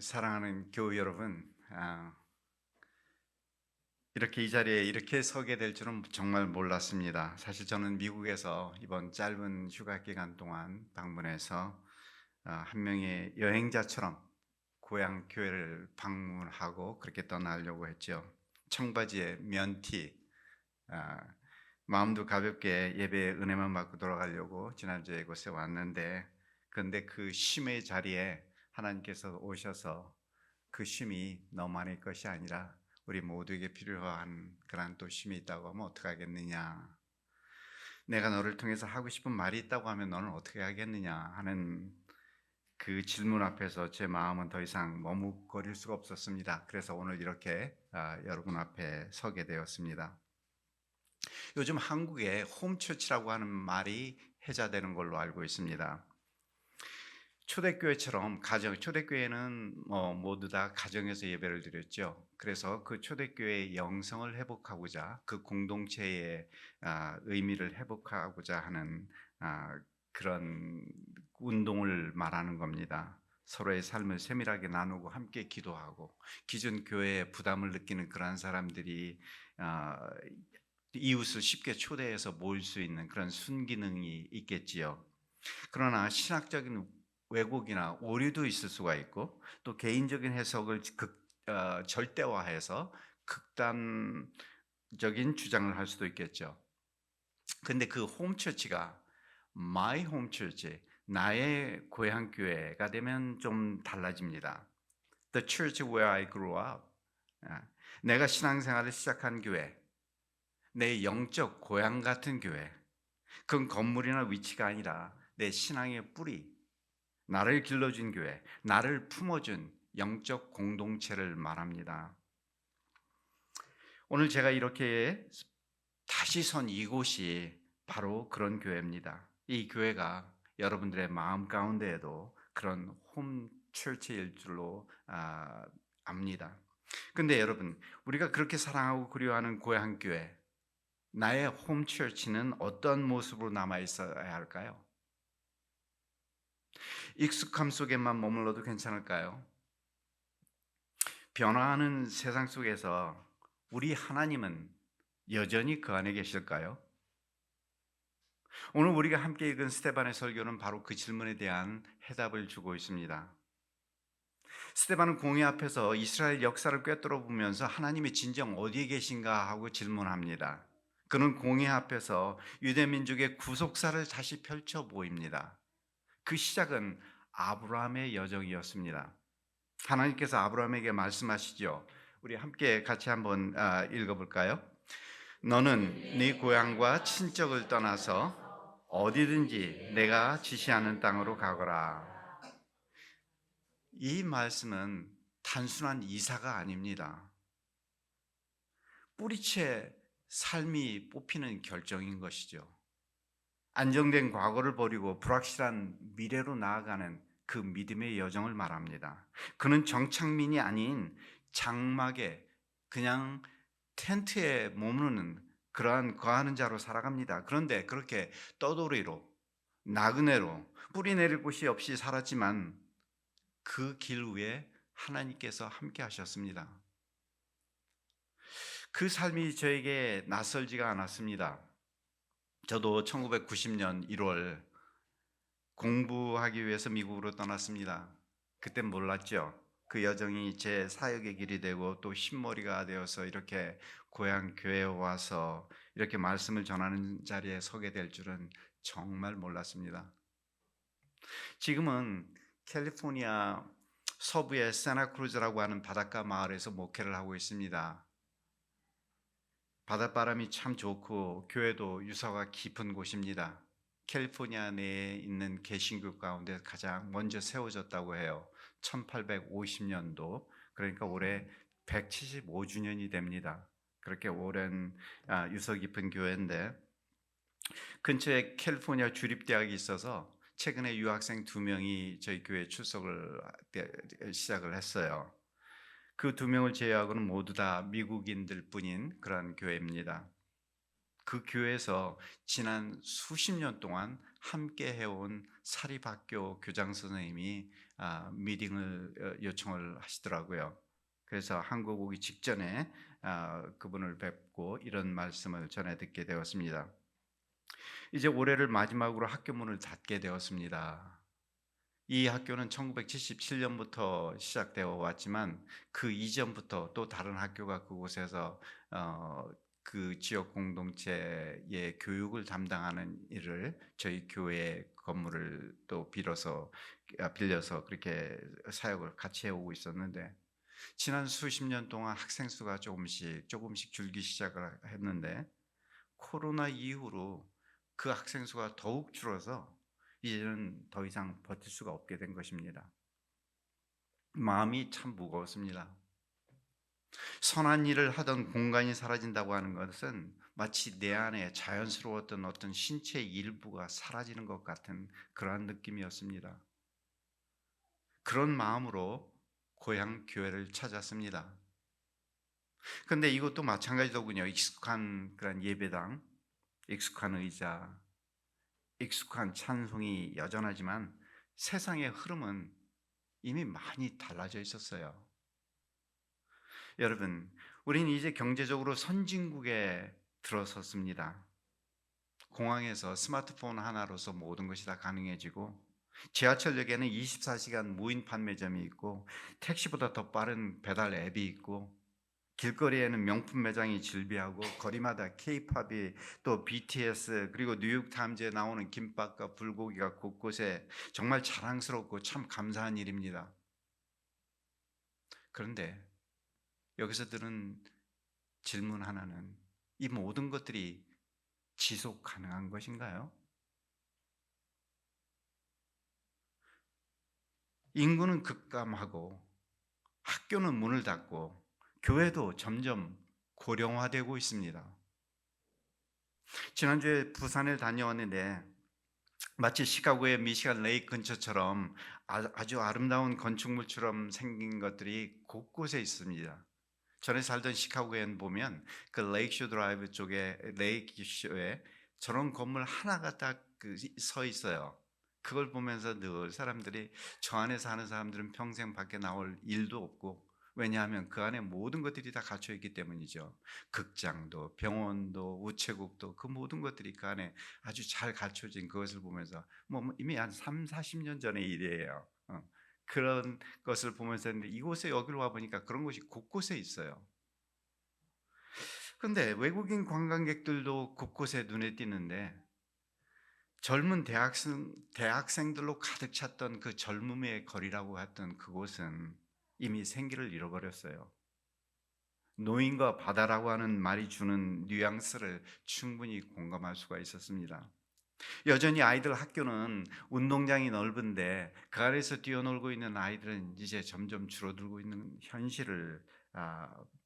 사랑하는 교우 여러분, 이렇게 이 자리에 이렇게 서게 될 줄은 정말 몰랐습니다. 사실 저는 미국에서 이번 짧은 휴가 기간 동안 방문해서 한 명의 여행자처럼 고향 교회를 방문하고 그렇게 떠나려고 했죠. 청바지에 면티, 아, 마음도 가볍게 예배의 은혜만 받고 돌아가려고 지난주에 이곳에 왔는데, 그런데 그 쉼의 자리에 하나님께서 오셔서 그 쉼이 너만의 것이 아니라 우리 모두에게 필요한 그러한 또 쉼이 있다고 하면 어떡하겠느냐, 내가 너를 통해서 하고 싶은 말이 있다고 하면 너는 어떻게 하겠느냐 하는 그 질문 앞에서 제 마음은 더 이상 머뭇거릴 수가 없었습니다. 그래서 오늘 이렇게 여러분 앞에 서게 되었습니다. 요즘 한국에 홈처치라고 하는 말이 회자되는 걸로 알고 있습니다. 초대교회처럼 초대교회는 모두 다 가정에서 예배를 드렸죠. 그래서 그 초대교회의 영성을 회복하고자, 그 공동체의 의미를 회복하고자 하는 그런 운동을 말하는 겁니다. 서로의 삶을 세밀하게 나누고 함께 기도하고, 기존 교회에 부담을 느끼는 그러한 사람들이 이웃을 쉽게 초대해서 모일 수 있는 그런 순기능이 있겠지요. 그러나 신학적인 왜곡이나 오류도 있을 수가 있고, 또 개인적인 해석을 절대화해서 극단적인 주장을 할 수도 있겠죠. 근데 그 홈처치가 My Home Church, 나의 고향 교회가 되면 좀 달라집니다. The church where I grew up, 내가 신앙생활을 시작한 교회, 내 영적 고향 같은 교회. 그건 건물이나 위치가 아니라 내 신앙의 뿌리, 나를 길러준 교회, 나를 품어준 영적 공동체를 말합니다. 오늘 제가 이렇게 다시 선 이곳이 바로 그런 교회입니다. 이 교회가 여러분들의 마음 가운데에도 그런 홈 철치일 줄로 압니다. 근데 여러분, 우리가 그렇게 사랑하고 그리워하는 고향 교회, 나의 홈 철치는 어떤 모습으로 남아 있어야 할까요? 익숙함 속에만 머물러도 괜찮을까요? 변화하는 세상 속에서 우리 하나님은 여전히 그 안에 계실까요? 오늘 우리가 함께 읽은 스데반의 설교는 바로 그 질문에 대한 해답을 주고 있습니다. 스데반은 공회 앞에서 이스라엘 역사를 꿰뚫어 보면서 하나님이 진정 어디에 계신가 하고 질문합니다. 그는 공회 앞에서 유대민족의 구속사를 다시 펼쳐 보입니다. 그 시작은 아브라함의 여정이었습니다. 하나님께서 아브라함에게 말씀하시죠. 우리 함께 같이 한번 읽어볼까요? 너는 네 고향과 친척을 떠나서 어디든지 내가 지시하는 땅으로 가거라. 이 말씀은 단순한 이사가 아닙니다. 뿌리채 삶이 뽑히는 결정인 것이죠. 안정된 과거를 버리고 불확실한 미래로 나아가는 그 믿음의 여정을 말합니다. 그는 정착민이 아닌 장막에 그냥 텐트에 머무는 그러한 거하는 자로 살아갑니다. 그런데 그렇게 떠돌이로 나그네로 뿌리 내릴 곳이 없이 살았지만 그 길 위에 하나님께서 함께 하셨습니다. 그 삶이 저에게 낯설지가 않았습니다. 저도 1990년 1월 공부하기 위해서 미국으로 떠났습니다. 그땐 몰랐죠. 그 여정이 제 사역의 길이 되고 또 흰머리가 되어서 이렇게 고향 교회에 와서 이렇게 말씀을 전하는 자리에 서게 될 줄은 정말 몰랐습니다. 지금은 캘리포니아 서부의 세나크루즈라고 하는 바닷가 마을에서 목회를 하고 있습니다. 바닷바람이 참 좋고 교회도 유서가 깊은 곳입니다. 캘리포니아 내에 있는 개신교 가운데 가장 먼저 세워졌다고 해요. 1850년도, 그러니까 올해 175주년이 됩니다. 그렇게 오랜 유서 깊은 교회인데, 근처에 캘리포니아 주립대학이 있어서 최근에 유학생 2명이 저희 교회에 출석을 시작을 했어요. 그 2명을 제외하고는 모두 다 미국인들 뿐인 그런 교회입니다. 그 교회에서 지난 수십 년 동안 함께 해온 사립학교 교장 선생님이 미팅을 요청을 하시더라고요. 그래서 한국 오기 직전에 그분을 뵙고 이런 말씀을 전해 듣게 되었습니다. 이제 올해를 마지막으로 학교 문을 닫게 되었습니다. 이 학교는 1977년부터 시작되어 왔지만 그 이전부터 또 다른 학교가 그곳에서 그 지역 공동체의 교육을 담당하는 일을 저희 교회 건물을 또 빌려서 그렇게 사역을 같이 해오고 있었는데, 지난 수십 년 동안 학생 수가 조금씩 줄기 시작을 했는데, 코로나 이후로 그 학생 수가 더욱 줄어서 이제는 더 이상 버틸 수가 없게 된 것입니다. 마음이 참 무거웠습니다. 선한 일을 하던 공간이 사라진다고 하는 것은 마치 내 안에 자연스러웠던 어떤 신체의 일부가 사라지는 것 같은 그러한 느낌이었습니다. 그런 마음으로 고향 교회를 찾았습니다. 그런데 이것도 마찬가지더군요. 익숙한 그런 예배당, 익숙한 의자, 익숙한 찬송이 여전하지만 세상의 흐름은 이미 많이 달라져 있었어요. 여러분, 우리는 이제 경제적으로 선진국에 들어섰습니다. 공항에서 스마트폰 하나로서 모든 것이 다 가능해지고, 지하철역에는 24시간 무인 판매점이 있고, 택시보다 더 빠른 배달 앱이 있고, 길거리에는 명품 매장이 즐비하고, 거리마다 K-팝이, 또 BTS, 그리고 뉴욕 타임즈에 나오는 김밥과 불고기가 곳곳에 정말 자랑스럽고 참 감사한 일입니다. 그런데 여기서 드는 질문 하나는, 이 모든 것들이 지속 가능한 것인가요? 인구는 급감하고 학교는 문을 닫고 교회도 점점 고령화되고 있습니다. 지난주에 부산을 다녀왔는데 마치 시카고의 미시간 레이크 근처처럼 아주 아름다운 건축물처럼 생긴 것들이 곳곳에 있습니다. 전에 살던 시카고에 보면 그 레이크쇼 드라이브 쪽에 레이크쇼에 저런 건물 하나가 딱 서 있어요. 그걸 보면서 늘 사람들이, 저 안에 사는 사람들은 평생 밖에 나올 일도 없고, 왜냐하면 그 안에 모든 것들이 다 갇혀 있기 때문이죠. 극장도 병원도 우체국도 그 모든 것들이 그 안에 아주 잘 갖춰진 그것을 보면서 이미 한 3, 40년 전의 일이에요. 그런 것을 보면서 했는데, 이곳에 여기로 와 보니까 그런 것이 곳곳에 있어요. 그런데 외국인 관광객들도 곳곳에 눈에 띄는데, 젊은 대학생들로 가득 찼던 그 젊음의 거리라고 했던 그곳은 이미 생기를 잃어버렸어요. 노인과 바다라고 하는 말이 주는 뉘앙스를 충분히 공감할 수가 있었습니다. 여전히 아이들 학교는 운동장이 넓은데 그 안에서 뛰어놀고 있는 아이들은 이제 점점 줄어들고 있는 현실을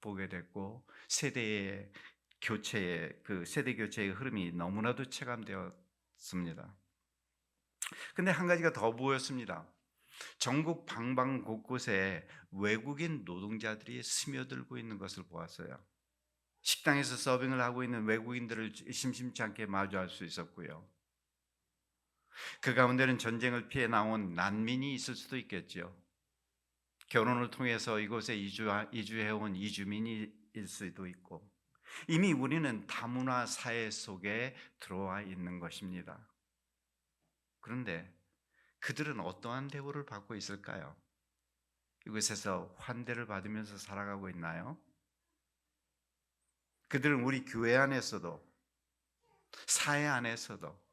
보게 됐고, 세대 교체의 흐름이 너무나도 체감되었습니다. 근데 한 가지가 더 보였습니다. 전국 방방 곳곳에 외국인 노동자들이 스며들고 있는 것을 보았어요. 식당에서 서빙을 하고 있는 외국인들을 심심치 않게 마주할 수 있었고요. 그 가운데는 전쟁을 피해 나온 난민이 있을 수도 있겠죠. 결혼을 통해서 이곳에 이주해온 이주민이 일 수도 있고, 이미 우리는 다문화 사회 속에 들어와 있는 것입니다. 그런데 그들은 어떠한 대우를 받고 있을까요? 이곳에서 환대를 받으면서 살아가고 있나요? 그들은 우리 교회 안에서도, 사회 안에서도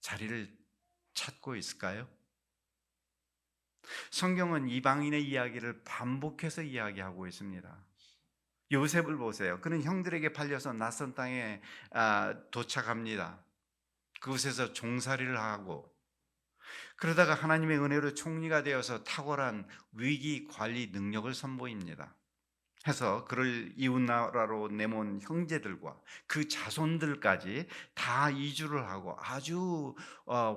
자리를 찾고 있을까요? 성경은 이방인의 이야기를 반복해서 이야기하고 있습니다. 요셉을 보세요. 그는 형들에게 팔려서 낯선 땅에 도착합니다. 그곳에서 종살이를 하고, 그러다가 하나님의 은혜로 총리가 되어서 탁월한 위기 관리 능력을 선보입니다. 해서 그를 이웃나라로 내몬 형제들과 그 자손들까지 다 이주를 하고 아주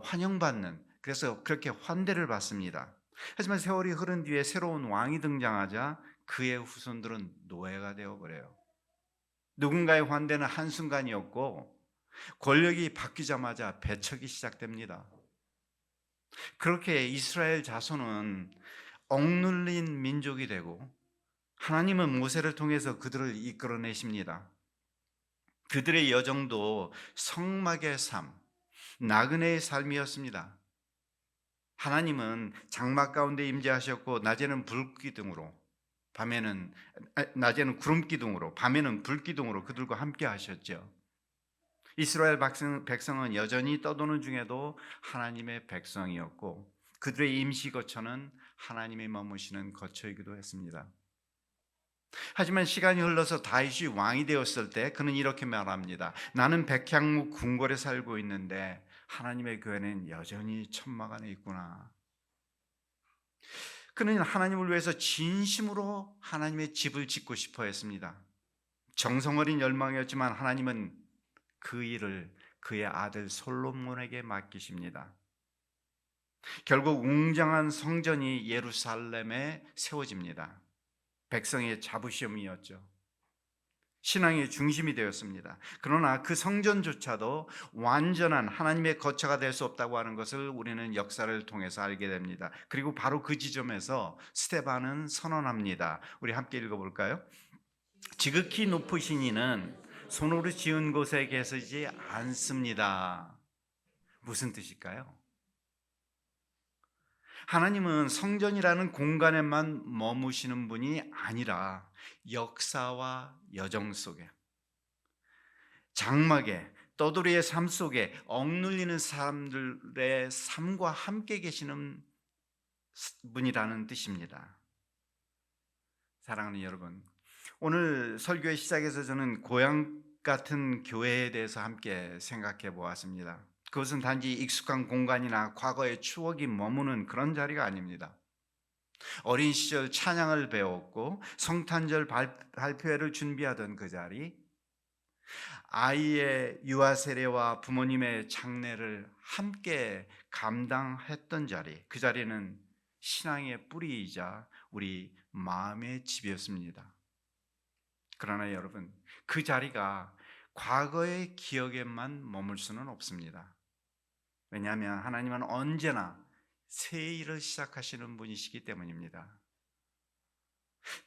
환영받는, 그래서 그렇게 환대를 받습니다. 하지만 세월이 흐른 뒤에 새로운 왕이 등장하자 그의 후손들은 노예가 되어버려요. 누군가의 환대는 한순간이었고 권력이 바뀌자마자 배척이 시작됩니다. 그렇게 이스라엘 자손은 억눌린 민족이 되고 하나님은 모세를 통해서 그들을 이끌어내십니다. 그들의 여정도 성막의 삶, 나그네의 삶이었습니다. 하나님은 장막 가운데 임재하셨고 낮에는 구름 기둥으로 밤에는 불 기둥으로 그들과 함께 하셨죠. 이스라엘 백성은 여전히 떠도는 중에도 하나님의 백성이었고 그들의 임시 거처는 하나님이 머무시는 거처이기도 했습니다. 하지만 시간이 흘러서 다윗이 왕이 되었을 때 그는 이렇게 말합니다. 나는 백향목 궁궐에 살고 있는데 하나님의 교회는 여전히 천막 안에 있구나. 그는 하나님을 위해서 진심으로 하나님의 집을 짓고 싶어 했습니다. 정성어린 열망이었지만 하나님은 그 일을 그의 아들 솔로몬에게 맡기십니다. 결국 웅장한 성전이 예루살렘에 세워집니다. 백성의 자부심이었죠. 신앙의 중심이 되었습니다. 그러나 그 성전조차도 완전한 하나님의 거처가 될 수 없다고 하는 것을 우리는 역사를 통해서 알게 됩니다. 그리고 바로 그 지점에서 스데반은 선언합니다. 우리 함께 읽어볼까요? 지극히 높으신 이는 손으로 지은 곳에 계시지 않습니다. 무슨 뜻일까요? 하나님은 성전이라는 공간에만 머무시는 분이 아니라 역사와 여정 속에, 장막에, 떠돌이의 삶 속에 억눌리는 사람들의 삶과 함께 계시는 분이라는 뜻입니다. 사랑하는 여러분, 오늘 설교의 시작에서 저는 고향 같은 교회에 대해서 함께 생각해 보았습니다. 그것은 단지 익숙한 공간이나 과거의 추억이 머무는 그런 자리가 아닙니다. 어린 시절 찬양을 배웠고 성탄절 발표회를 준비하던 그 자리, 아이의 유아 세례와 부모님의 장례를 함께 감당했던 자리, 그 자리는 신앙의 뿌리이자 우리 마음의 집이었습니다. 그러나 여러분, 그 자리가 과거의 기억에만 머물 수는 없습니다. 왜냐하면 하나님은 언제나 새 일을 시작하시는 분이시기 때문입니다.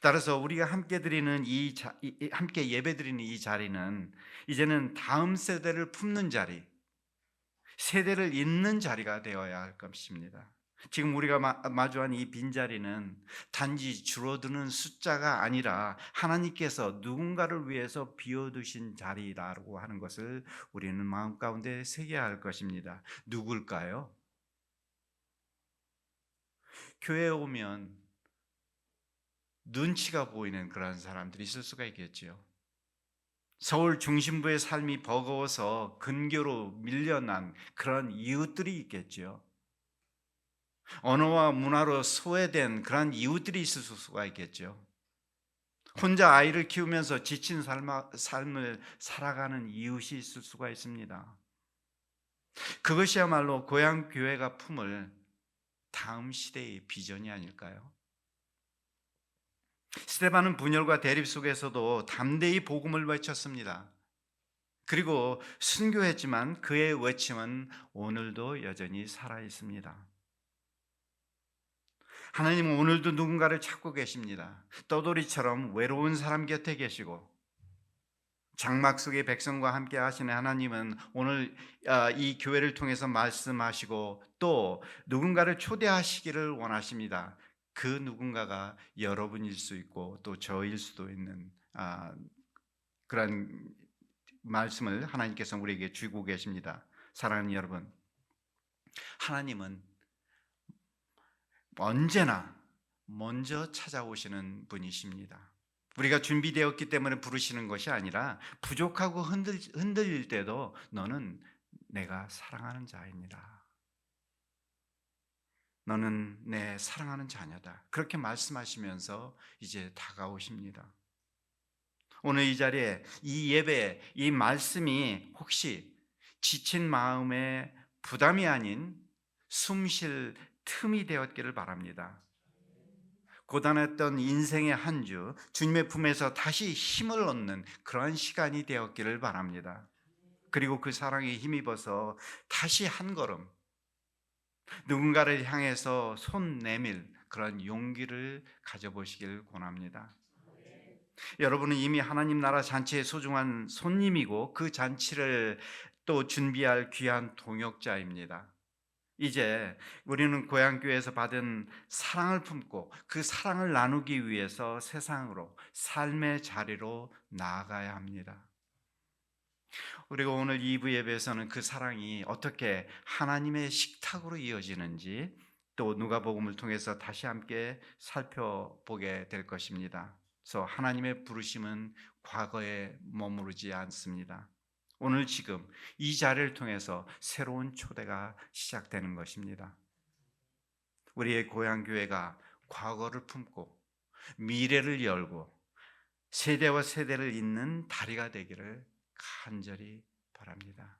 따라서 우리가 함께 드리는 함께 예배드리는 이 자리는 이제는 다음 세대를 품는 자리, 세대를 잇는 자리가 되어야 할 것입니다. 지금 우리가 마주한 이 빈자리는 단지 줄어드는 숫자가 아니라 하나님께서 누군가를 위해서 비워두신 자리라고 하는 것을 우리는 마음 가운데 새겨야 할 것입니다. 누굴까요? 교회에 오면 눈치가 보이는 그런 사람들이 있을 수가 있겠지요. 서울 중심부의 삶이 버거워서 근교로 밀려난 그런 이웃들이 있겠지요. 언어와 문화로 소외된 그런 이웃들이 있을 수가 있겠죠. 혼자 아이를 키우면서 지친 삶을 살아가는 이웃이 있을 수가 있습니다. 그것이야말로 고향 교회가 품을 다음 시대의 비전이 아닐까요? 스데반은 분열과 대립 속에서도 담대히 복음을 외쳤습니다. 그리고 순교했지만 그의 외침은 오늘도 여전히 살아 있습니다. 하나님은 오늘도 누군가를 찾고 계십니다. 떠돌이처럼 외로운 사람 곁에 계시고 장막 속의 백성과 함께 하시는 하나님은 오늘 이 교회를 통해서 말씀하시고 또 누군가를 초대하시기를 원하십니다. 그 누군가가 여러분일 수 있고 또 저일 수도 있는 그런 말씀을 하나님께서 우리에게 주고 계십니다. 사랑하는 여러분, 하나님은 언제나 먼저 찾아오시는 분이십니다. 우리가 준비되었기 때문에 부르시는 것이 아니라 부족하고 흔들릴 때도 너는 내가 사랑하는 자입니다. 너는 내 사랑하는 자녀다. 그렇게 말씀하시면서 이제 다가오십니다. 오늘 이 자리에 이 예배에 이 말씀이 혹시 지친 마음에 부담이 아닌 숨 쉴 틈이 되었기를 바랍니다. 고단했던 인생의 한 주, 주님의 품에서 다시 힘을 얻는 그러한 시간이 되었기를 바랍니다. 그리고 그 사랑에 힘입어서 다시 한 걸음 누군가를 향해서 손 내밀 그런 용기를 가져보시길 권합니다. 여러분은 이미 하나님 나라 잔치의 소중한 손님이고 그 잔치를 또 준비할 귀한 동역자입니다. 이제 우리는 고향교회에서 받은 사랑을 품고 그 사랑을 나누기 위해서 세상으로 삶의 자리로 나아가야 합니다. 그리고 오늘 2부 예배에서는 그 사랑이 어떻게 하나님의 식탁으로 이어지는지 또 누가복음을 통해서 다시 함께 살펴보게 될 것입니다. 그래서 하나님의 부르심은 과거에 머무르지 않습니다. 오늘 지금 이 자리를 통해서 새로운 초대가 시작되는 것입니다. 우리의 고향교회가 과거를 품고 미래를 열고 세대와 세대를 잇는 다리가 되기를 간절히 바랍니다.